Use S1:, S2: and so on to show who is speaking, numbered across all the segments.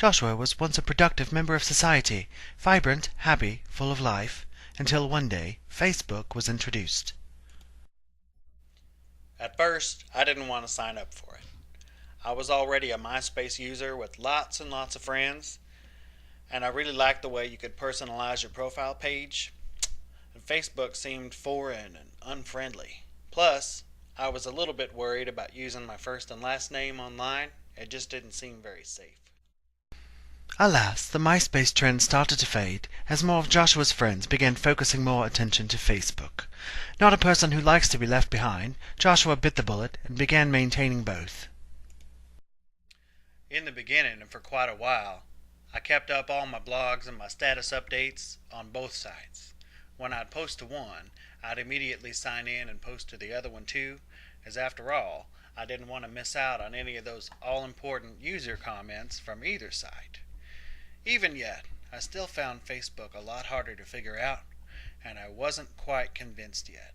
S1: Joshua was once a productive member of society, vibrant, happy, full of life, until one day Facebook was introduced.
S2: At first, I didn't want to sign up for it. I was already a MySpace user with lots and lots of friends, and I really liked the way you could personalize your profile page. And Facebook seemed foreign and unfriendly. Plus, I was a little bit worried about using my first and last name online. It just didn't seem very safe.
S1: Alas, the MySpace trend started to fade as more of Joshua's friends began focusing more attention to Facebook. Not a person who likes to be left behind, Joshua bit the bullet and began maintaining both.
S2: In the beginning, and for quite a while, I kept up all my blogs and my status updates on both sites. When I'd post to one, I'd immediately sign in and post to the other one too, as after all, I didn't want to miss out on any of those all-important user comments from either site. Even yet, I still found Facebook a lot harder to figure out, and I wasn't quite convinced yet.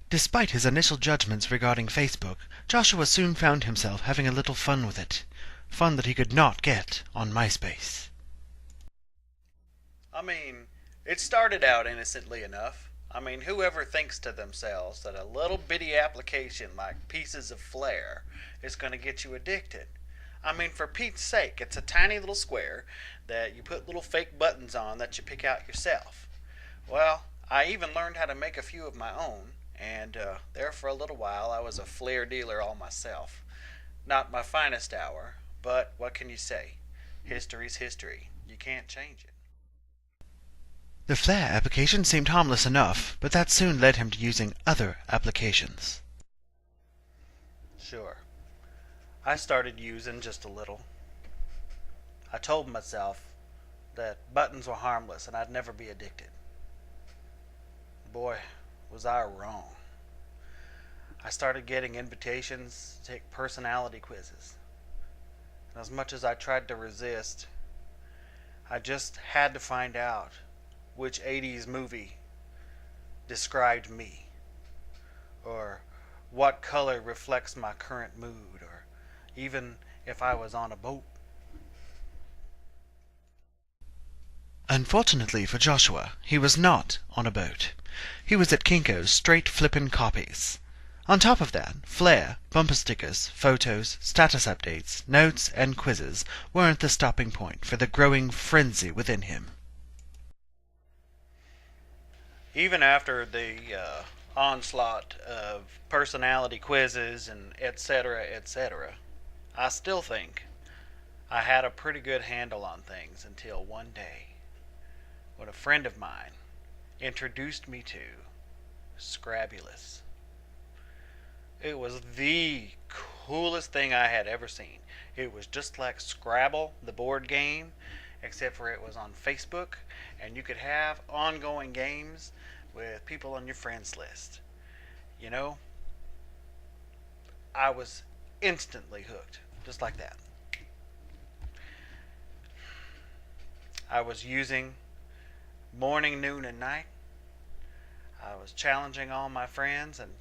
S1: Despite his initial judgments regarding Facebook, Joshua soon found himself having a little fun with it. Fun that he could not get on MySpace.
S2: It started out innocently enough. Whoever thinks to themselves that a little bitty application like Pieces of Flair is going to get you addicted? For Pete's sake, it's a tiny little square that you put little fake buttons on that you pick out yourself. Well, I even learned how to make a few of my own, and there for a little while I was a Flair dealer all myself. Not my finest hour, but what can you say? History's history. You can't change it.
S1: The Flair application seemed harmless enough, but that soon led him to using other applications.
S2: Sure. I started using just a little. I told myself that buttons were harmless and I'd never be addicted. Boy, was I wrong. I started getting invitations to take personality quizzes. And as much as I tried to resist, I just had to find out which 80s movie described me, or what color reflects my current mood, or even if I was on a boat.
S1: Unfortunately for Joshua, he was not on a boat. He was at Kinko's straight flippin' copies. On top of that, Flair, bumper stickers, photos, status updates, notes, and quizzes weren't the stopping point for the growing frenzy within him.
S2: Even after the onslaught of personality quizzes and etc., I still think I had a pretty good handle on things until one day when a friend of mine introduced me to Scrabulous. It was the coolest thing I had ever seen. It was just like Scrabble, the board game, except for it was on Facebook, and you could have ongoing games with people on your friends list. I was instantly hooked, just like that. I was using morning, noon, and night. I was challenging all my friends, and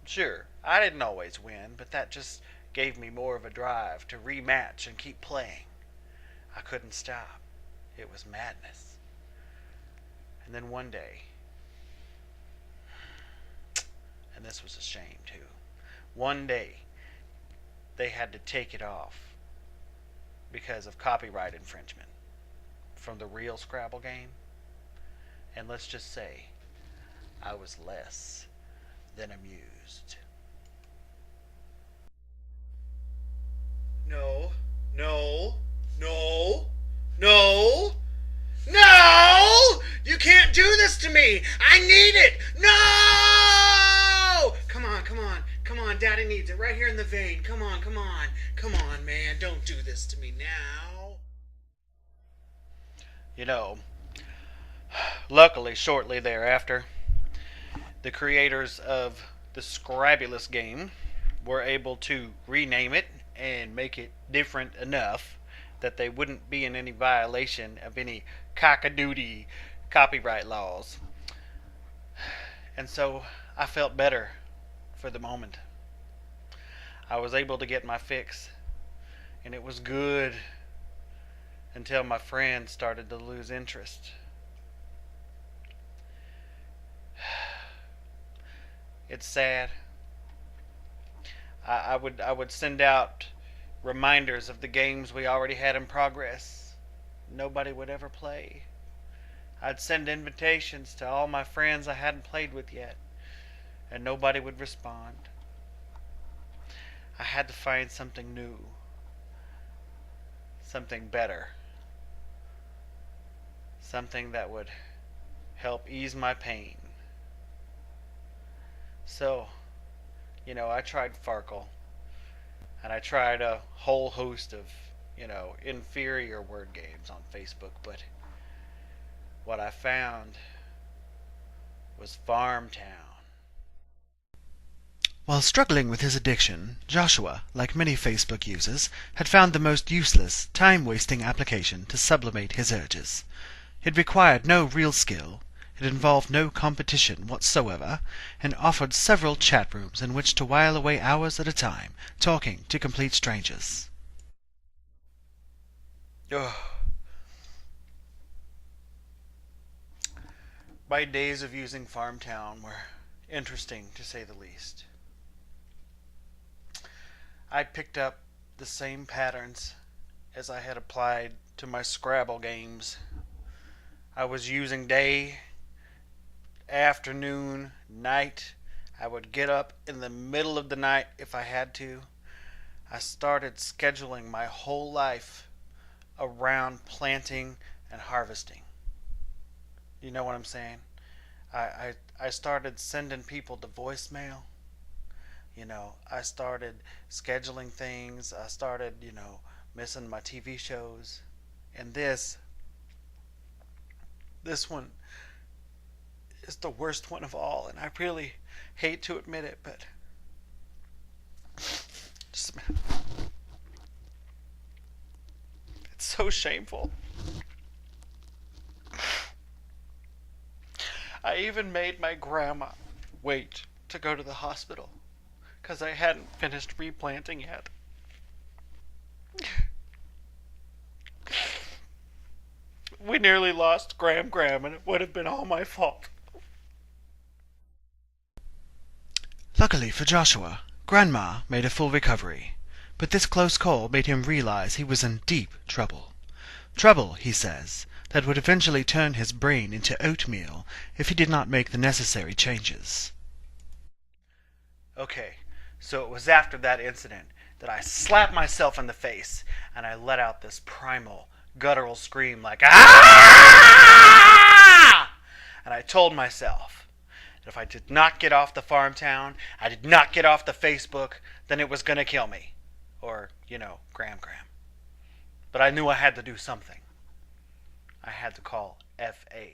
S2: sure, I didn't always win, but that just gave me more of a drive to rematch and keep playing. I couldn't stop. It was madness. And then one day, and this was a shame too, one day they had to take it off because of copyright infringement from the real Scrabble game. And let's just say I was less than amused. No, no, no, no, no! You can't do this to me! I need it! No! Come on, come on, come on, Daddy needs it right here in the vein. Come on, come on, come on, man, don't do this to me now. Luckily, shortly thereafter, the creators of the Scrabulous game were able to rename it and make it different enough that they wouldn't be in any violation of any cockadoodie copyright laws. And so I felt better for the moment. I was able to get my fix, and it was good until my friends started to lose interest. It's sad. I would send out reminders of the games we already had in progress. Nobody would ever play. I'd send invitations to all my friends I hadn't played with yet, and nobody would respond. I had to find something new, something better, something that would help ease my pain. So, I tried Farkle, and I tried a whole host of, inferior word games on Facebook, but what I found was Farmtown.
S1: While struggling with his addiction, Joshua, like many Facebook users, had found the most useless, time-wasting application to sublimate his urges. It required no real skill, it involved no competition whatsoever, and offered several chat rooms in which to while away hours at a time, talking to complete strangers.
S2: Ugh. My days of using Farmtown were interesting, to say the least. I picked up the same patterns as I had applied to my Scrabble games. I was using day, afternoon, night. I would get up in the middle of the night if I had to. I started scheduling my whole life around planting and harvesting. You know what I'm saying? I started sending people to voicemail. I started scheduling things. I started, missing my TV shows. And this one is the worst one of all. And I really hate to admit it, but just a minute. It's so shameful. I even made my grandma wait to go to the hospital because I hadn't finished replanting yet. We nearly lost Graham, and it would have been all my fault.
S1: Luckily for Joshua, Grandma made a full recovery, but this close call made him realize he was in deep trouble. Trouble, he says, that would eventually turn his brain into oatmeal if he did not make the necessary changes.
S2: Okay, so it was after that incident that I slapped myself in the face and I let out this primal, guttural scream like, "Ah!" And I told myself that if I did not get off the Farmtown, I did not get off the Facebook, then it was going to kill me. Or, Graham. But I knew I had to do something. I had to call FA.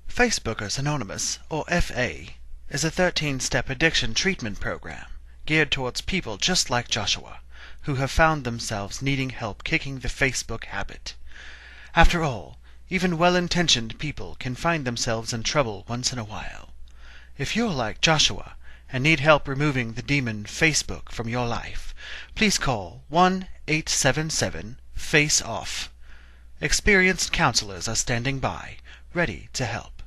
S1: Facebookers Anonymous, or FA, is a 13-step addiction treatment program geared towards people just like Joshua, who have found themselves needing help kicking the Facebook habit. After all, even well-intentioned people can find themselves in trouble once in a while. If you're like Joshua and need help removing the demon Facebook from your life, please call 1-877-FACE-OFF. Experienced counselors are standing by, ready to help.